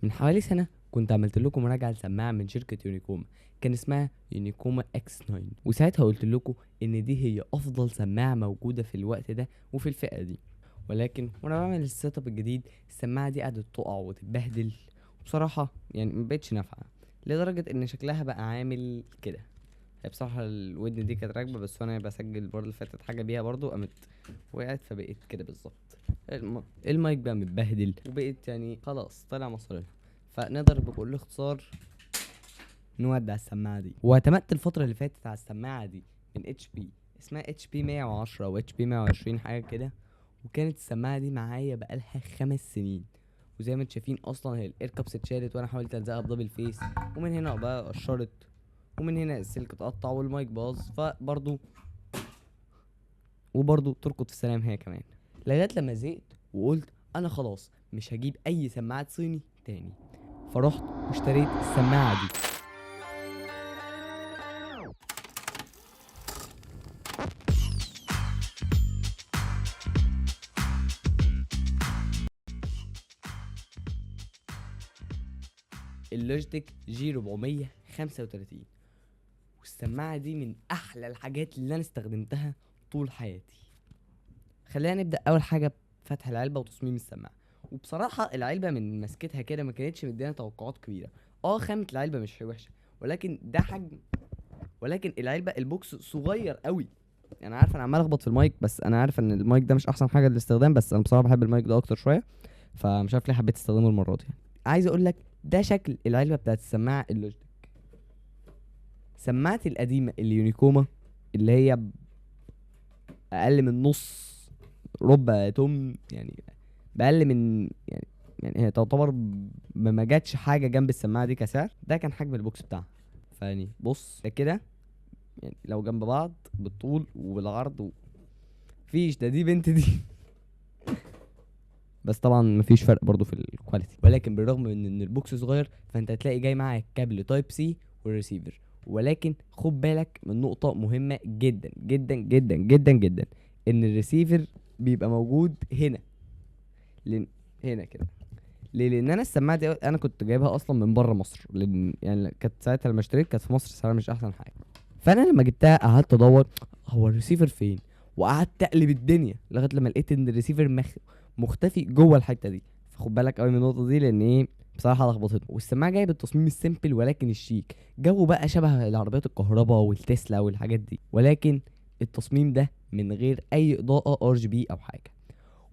من حوالي سنة كنت عملت لكم مراجعة لسماعة من شركة يونيكوما، كان اسمها يونيكوما اكس 9، وساعتها قلت لكم ان دي هي افضل سماعة موجودة في الوقت ده وفي الفئة دي. ولكن وانا بعمل السيت اب الجديد السماعة دي قعدت تقع وتتبهدل، وبصراحة يعني مبقتش نافعة، لدرجة ان شكلها بقى عامل كده. هي بصراحة الودن دي كانت راكبة، بس وانا بسجل المرة اللي فاتت حاجة بيها برضو قامت وقعت، فبقيت كده بالظبط. المايك بقى متبهدل، وبقيت يعني خلاص طلع مصارينها، فنقدر بكل اختصار نودع السماعة دي. واعتمدت الفترة اللي فاتت على السماعة دي من اتش بي، اسمها اتش بي 110 او اتش بي 120 حاجة كده، وكانت السماعة دي معايا بقالها 5 سنين. وزي ما انتم شايفين اصلا هي الايركابس اتشالت وانا حاولت الزقها بدبل فيس، ومن هنا بقى قشرت، ومن هنا السلك اتقطع والمايك باظ، وبرضه تركض في السلام هي كمان. لغايه لما زهقت وقلت انا خلاص مش هجيب اي سماعات صيني تاني، فرحت واشتريت السماعه دي. اللوجيتك جي 435، والسماعه دي من احلى الحاجات اللي انا استخدمتها طول حياتي. خلينا نبدا اول حاجه بفتح العلبه وتصميم السماعه. وبصراحه العلبه من مسكتها كده ما كانتش مدينا توقعات كبيره. خامه العلبه مش وحشه، ولكن ده حجم، ولكن العلبه البوكس صغير قوي. انا عارف انا عمال اخبط في المايك، بس انا عارف ان المايك ده مش احسن حاجه للاستخدام، بس انا بصراحه بحب المايك ده اكتر شويه، فمش عارف ليه حبيت استخدمه المره دي. عايز اقول لك ده شكل العلبه بتاعت السماعه اللوجيتك. سماعتي القديمه اليونيكوما اللي هي اقل من نص ربع تمن، يعني باقل من يعني هي تعتبر ما جاتش حاجه جنب السماعه دي كسعر. ده كان حجم البوكس بتاعها، فيعني بص ده كده، يعني لو جنب بعض بالطول وبالعرض فيش ده دي بنت دي. بس طبعا مفيش فرق برضو في الكواليتي، ولكن بالرغم من ان البوكس صغير فانت هتلاقي جاي معاك كابل تايب سي والريسيفر. ولكن خد بالك من نقطة مهمة جدا جدا جدا جدا جدا، ان الريسيفر بيبقى موجود هنا، لان هنا كده. ليه؟ لان انا السماعه دي انا كنت جايبها اصلا من بره مصر، لان يعني كانت ساعتها لما اشتريت كانت في مصر سعرها مش احسن حاجه. فانا لما جبتها قعدت ادور هو الريسيفر فين، وقعدت اقلب الدنيا لغايه لما لقيت ان الريسيفر مختفي جوه الحته دي. فخد بالك قوي من النقطه دي، لان ايه بصراحه لخبطتني. والسماعه جايه بالتصميم السيمبل ولكن الشيك، جو بقى شبه العربيات الكهرباء والتسلا والحاجات دي، ولكن التصميم ده من غير اي اضاءه ار جي بي او حاجه.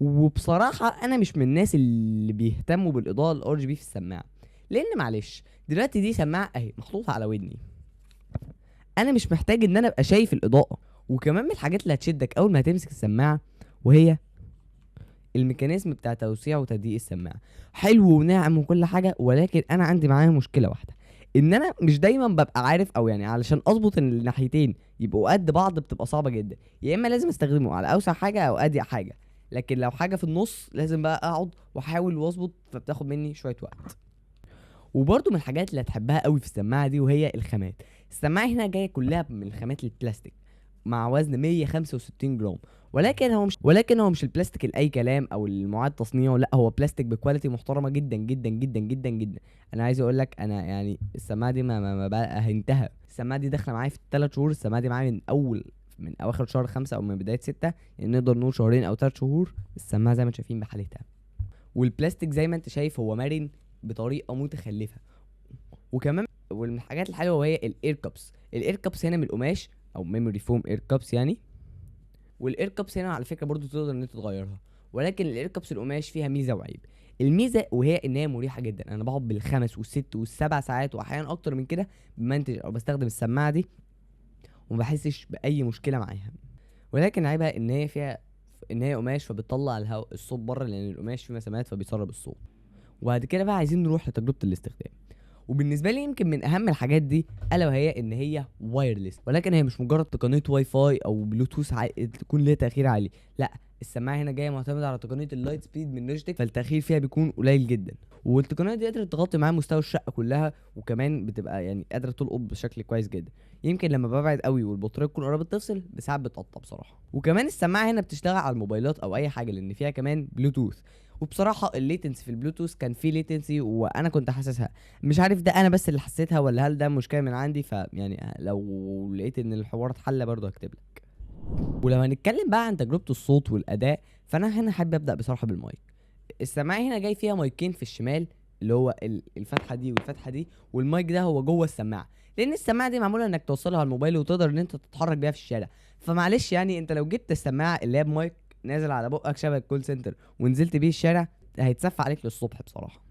وبصراحة انا مش من الناس اللي بيهتموا بالاضاءة الار جي بي في السماعة، لان معلش دلوقتي دي سماعة اهي محطوطة على ودني، انا مش محتاج ان انا ابقى شايف الاضاءة. وكمان من الحاجات اللي هتشدك اول ما هتمسك السماعة وهي الميكانيزم بتاع توسيع وتضييق السماعة. حلو وناعم وكل حاجة، ولكن انا عندي معاها مشكلة واحدة، ان انا مش دايما ببقى عارف، او يعني علشان اظبط ان الناحيتين يبقوا قد بعض بتبقى صعبة جدا. يا اما لازم استخدمه على اوسع حاجة او اضيق حاجة، لكن لو حاجة في النص لازم بقى اقعد واحاول واظبط، فبتاخد مني شوية وقت. وبرضه من الحاجات اللي هتحبها قوي في السماعة دي وهي الخامات. السماعة هنا جاية كلها من الخامات البلاستيك مع وزن 165 جرام. ولكن هو مش البلاستيك الاي كلام او المعاد تصنيعه، لا هو بلاستيك بكواليتي محترمه جدا جدا جدا جدا جدا. انا عايز اقول لك انا يعني السماعه دي ما بقى هنتهى. السماعه دي داخله معايا في 3 شهور، السماعه دي معايا من اواخر شهر 5 او من بدايه 6، يعني نقدر نقول شهرين او 3 شهور. السماعه زي ما انتم شايفين بحالتها، والبلاستيك زي ما انت شايف هو مرن بطريقه متخلفه. وكمان ومن الحاجات الحلوه وهي الاير كابس. الاير كابس هنا من القماش او ميموري فوم اير كابس يعني. والاير كابس هنا على فكره برضو تقدر ان انت تغيرها، ولكن الاير كابس القماش فيها ميزه وعيب. الميزه وهي ان هي مريحه جدا، انا بقعد بالخمس والست والسبع ساعات واحيانا اكتر من كده بمنتج او بستخدم السماعه دي وما بحسش باي مشكله معاها. ولكن عيبها ان هي قماش، فبتطلع الصوت بره، لان القماش فيه مسامات فبيسرب الصوت. وبعد كده بقى عايزين نروح لتجربه الاستخدام. وبالنسبه لي يمكن من اهم الحاجات دي الا وهي ان هي وايرلس، ولكن هي مش مجرد تقنيه واي فاي او بلوتوث تكون ليها تاخير عالي، لا السماعه هنا جايه معتمده على تقنيه اللايت سبيد من لوجيتك، فالتاخير فيها بيكون قليل جدا. والتقنيه دي قدرت تغطي معايا مستوى الشقه كلها، وكمان بتبقى يعني قادره تلقط بشكل كويس جدا. يمكن لما ببعد قوي والبطاريه تكون قربت تفصل بساعات بتقطع بصراحه. وكمان السماعه هنا بتشتغل على الموبايلات او اي حاجه لان فيها كمان بلوتوث. وبصراحه الليتنسي في البلوتوث كان فيه ليتنسي وانا كنت حاسسها، مش عارف ده انا بس اللي حسيتها ولا هل ده مشكله من عندي، فيعني لو لقيت ان الحوار اتحل برضه هكتب لك. ولو هنتكلم بقى عن تجربه الصوت والاداء، فانا هنا حابب ابدا بصراحه بالمايك. السماعه هنا جاي فيها مايكين في الشمال، اللي هو الفتحه دي والفتحه دي، والمايك ده هو جوه السماعه، لان السماعه دي معموله انك توصلها على الموبايل وتقدر ان انت تتحرك بيها في الشارع. فمعلش يعني انت لو جبت السماعه اللي هي بمايك نازل على بقك شبه الكول سنتر ونزلت بيه الشارع، هيتصفى عليك للصبح بصراحه.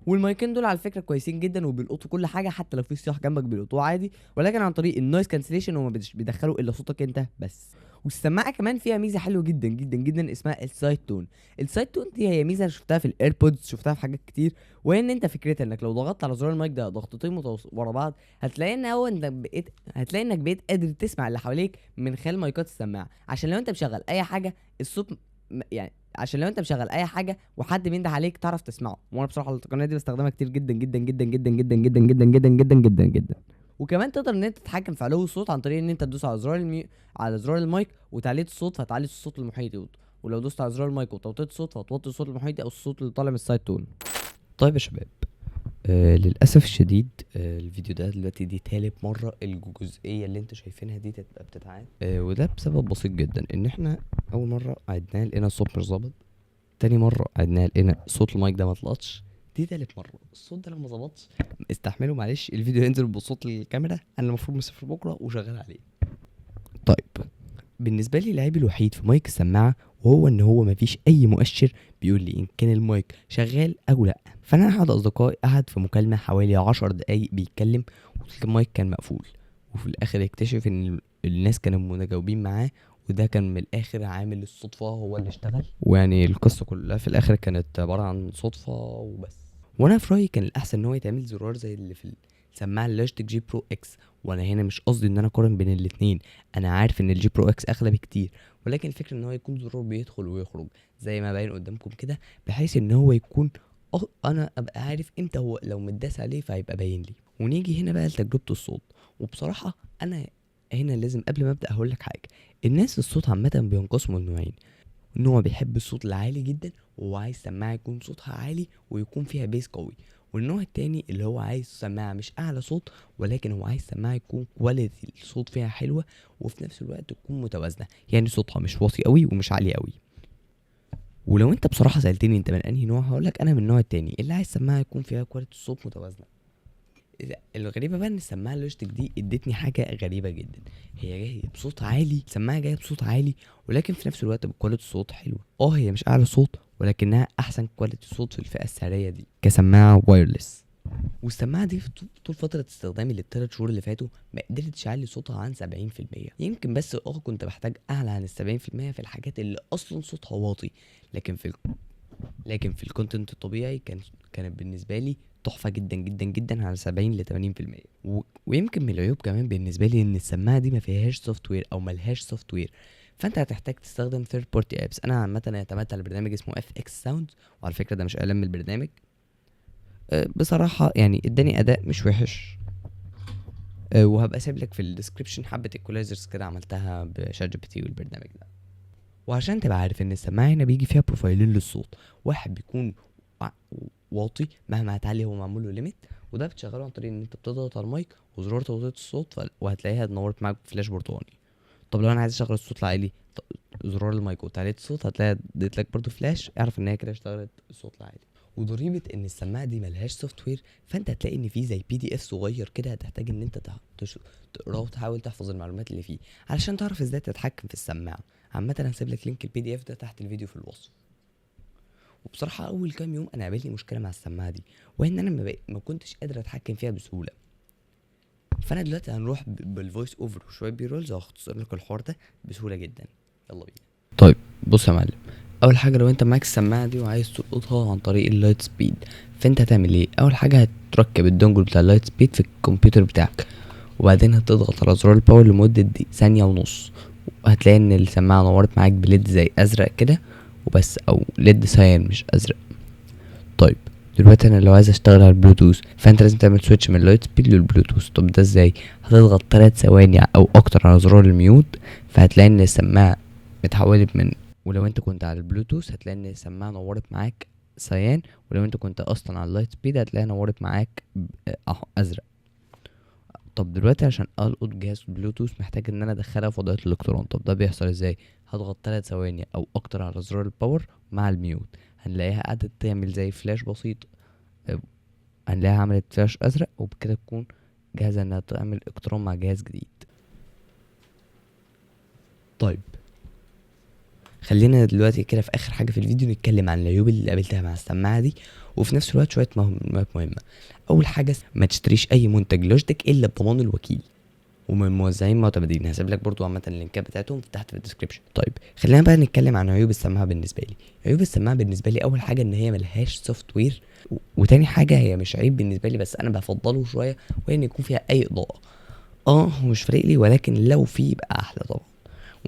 والمايكين دول على فكره كويسين جدا وبيلقطوا كل حاجه، حتى لو في صياح جنبك بيلقطوه عادي، ولكن عن طريق النويز كانسليشن وما بيدخلوا الا صوتك انت بس. والسماعه كمان فيها ميزه حلوه جدا جدا جدا اسمها السايد تون. السايد تون دي هي ميزه شفتها في الايربودز، شفتها في حاجات كتير، وهي ان انت فكرتها انك لو ضغطت على زرار المايك ده ضغطتين ورا بعض، هتلاقي انك بقيت قادر تسمع اللي حواليك من خلال مايكات السماعه. عشان لو انت مشغل اي حاجه الصوت يعني عشان لو انت مشغل اي حاجه وحد بينده عليك تعرف تسمعه. وانا بصراحه القناه دي بستخدمها كتير جدا جدا جدا جدا جدا جدا جدا جدا جدا جدا جدا. وكمان تقدر ان انت تتحكم في علو الصوت عن طريق ان انت تدوس على على زرار المايك وتعليه الصوت فتعلي الصوت المحيطي، ولو دوست على زرار المايك وتوطيت الصوت فتوطي الصوت المحيطي او الصوت اللي طالع من السايد تون. طيب يا شباب، للاسف الشديد الفيديو ده دلوقتي دي تالت مره الجزئيه اللي انتوا شايفينها دي تبقى بتتعاد، وده بسبب بسيط جدا، ان احنا اول مره عدناها لقينا الصوت مش ظابط، تاني مره عدناها لقينا صوت المايك ده ما طلعش، دي تالت مره الصوت ده لو ما ظبطش استحملوا معلش، الفيديو هينزل بصوت الكاميرا انا المفروض مسافر بكره وشغال عليه. طيب بالنسبه لي العيب الوحيد في مايك السماعه وهو ان هو مفيش اي مؤشر بيقول لي ان كان المايك شغال او لا. فانا احد اصدقائي قعد في مكالمه حوالي 10 دقايق بيتكلم والمايك كان مقفول، وفي الاخر يكتشف ان الناس كانوا متجاوبين معاه، وده كان من الاخر عامل الصدفه هو اللي اشتغل، ويعني القصه كلها في الاخر كانت عباره عن صدفه وبس. وانا في رايي كان الاحسن ان هو يتعمل زرار زي اللي في السماعه اللوجيتك جي برو اكس. وانا هنا مش قصدي ان انا اقارن بين الاتنين، انا عارف ان الجي برو اكس اغلى بكتير، ولكن الفكره ان هو يكون زرار بيدخل ويخرج زي ما باين قدامكم كده، بحيث ان هو يكون انا ابقى عارف امتى هو لو متداس عليه فهيبقى باين لي. ونيجي هنا بقى لتجربه الصوت. وبصراحه انا هنا لازم قبل ما ابدا هقول لك حاجه، الناس الصوت عامه بينقسموا لنوعين، ان هو بيحب الصوت العالي جدا وهو عايز سماعه يكون صوتها عالي ويكون فيها بيس قوي، والنوع التاني اللي هو عايز سماعه مش اعلى صوت ولكن هو عايز سماعه يكون كواليتي الصوت فيها حلوه وفي نفس الوقت تكون متوازنه، يعني صوتها مش واطي قوي ومش عالي قوي. ولو انت بصراحه سالتني انت من انهي نوع، هقولك انا من النوع التاني اللي عايز سماعه يكون فيها كواليتي الصوت متوازنه. الغريبه بقى ان السماعه اللوجيتك دي ادتني حاجه غريبه جدا، هي جايه بصوت عالي، السماعه جايه بصوت عالي ولكن في نفس الوقت بكواليتي صوت حلوه. هي مش اعلى صوت ولكنها احسن كواليتي صوت في الفئه السعريه دي كسماعه وايرلس. والسماعه دي في طول فتره استخدامي للثلاث شهور اللي فاتوا ما قدرتش اعلي صوتها عن 70%، يمكن بس كنت بحتاج اعلى عن 70% في الحاجات اللي اصلا صوتها واطي، لكن في الكونتنت الطبيعي كانت بالنسبه لي تحفه جدا جدا جدا على 70 ل 80%. ويمكن من العيوب كمان بالنسبه لي ان السماعه دي ما فيهاش سوفت وير او ملهاش سوفت وير، فانت هتحتاج تستخدم ثيرد بارتي ابس. انا عامه اعتمدت على برنامج اسمه اف اكس ساوند، وعلى فكره ده مش اعلان من البرنامج، بصراحه يعني اداني اداء مش وحش، وهبقى سايب لك في الديسكريبشن حبه ايكولايزرز كده عملتها بشات جي بي تي والبرنامج ده. وعشان تبقى عارف ان السماعه هنا بيجي فيها بروفايلين للصوت، واحد بيكون واطي مهما هتعلي هو معمول له ليميت، وده بتشغله عن طريق ان انت بتضغط على المايك وزرار توطية الصوت وهتلاقيها اتنورت معاك بفلاش برتقاني. طب لو انا عايز اشغل الصوت العالي، زرار المايك وتعلية الصوت هتلاقيها اديت لك برضو فلاش، اعرف ان هي كده اشتغلت الصوت العالي. وضريبه ان السماعه دي ملهاش سوفت وير، فانت هتلاقي ان في زي بي دي اف صغير كده هتحتاج ان انت تقراه وتحاول تحفظ المعلومات اللي فيه علشان تعرف ازاي تتحكم في السماعه. عامه هسيب لك لينك البي دي اف ده تحت الفيديو في الوصف. وبصراحه اول كام يوم انا قابلني مشكله مع السماعه دي، وان انا ما كنتش قادر اتحكم فيها بسهوله. فانا دلوقتي هنروح بالفويس اوفر وشويه بيرولز وهختصر لك الحوار ده بسهوله جدا. يلا بينا. طيب بص يا معلم، اول حاجه لو انت معاك السماعه دي وعايز تلقطها عن طريق اللايت سبيد، فانت هتعمل ايه؟ اول حاجه هتركب الدونجل بتاع اللايت سبيد في الكمبيوتر بتاعك، وبعدين هتضغط على زرار الباور لمده ثانيه ونص، وهتلاقي ان السماعه نورت معاك بليد زي ازرق كده وبس، او ليد ساين مش ازرق. طيب دلوقتي انا لو عايز اشتغل على البلوتوث فانت لازم تعمل سويتش من اللايت سبيد للبلوتوث. طب ده ازاي؟ هتضغط 3 ثواني او اكتر على زرار الميوت، فهتلاقي ان السماعه اتحولت من، ولو انت كنت على البلوتوث هتلاقي ان السماعه نورت معاك سيان، ولو انت كنت اصلا على اللايت سبيد هتلاقيها نورت معاك ازرق. طب دلوقتي عشان القط جهاز بلوتوث محتاج ان انا ادخلها في وضعية الالكترون. طب ده بيحصل ازاي؟ هضغط 3 ثواني او اكتر على زرار الباور مع الميوت، هنلاقيها قعدت تعمل زي فلاش بسيط، آه، هنلاقيها عملت فلاش ازرق، وبكده تكون جاهزة انها تعمل اقتران مع جهاز جديد. طيب خلينا دلوقتي كده في اخر حاجه في الفيديو نتكلم عن العيوب اللي قابلتها مع السماعه دي، وفي نفس الوقت شويه معلومات مهمه. اول حاجه، ما تشتريش اي منتج لوجيتك الا بضمان الوكيل ومن موزعين معتمدين. هسيب لك برضو عامه اللينكات بتاعتهم تحت في الديسكربشن. طيب خلينا بقى نتكلم عن عيوب السماعه بالنسبه لي. عيوب السماعه بالنسبه لي، اول حاجه ان هي ملهاش سوفت وير، وتاني حاجه هي مش عيب بالنسبه لي بس انا بفضله شويه، وهي ان يكون فيها اي اضاءه. هو مش فارق لي، ولكن لو في يبقى احلى طبعا.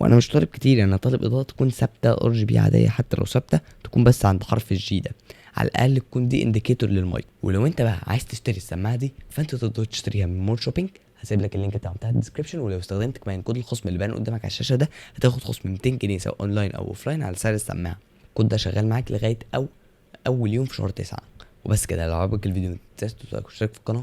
وانا مش طالب كتير، انا طالب اضاءه تكون ثابته ار جي بي عاديه، حتى لو ثابته تكون بس عند حرف الجي ده، على الاقل تكون دي انديكيتور للمايك. ولو انت بقى عايز تشتري السماعه دي فانت تقدر تشتريها من مول شوبينج، هسيب لك اللينك بتاعه تحت الديسكربشن. ولو استخدمت كمان كود الخصم اللي باين قدامك على الشاشه ده هتاخد خصم 200 جنيه سواء اونلاين او اوفلاين على سعر السماعه. الكود ده شغال معاك لغايه اول يوم في شهر 9. وبس كده، لو عجبك الفيديو ما تنساش تشترك في القناه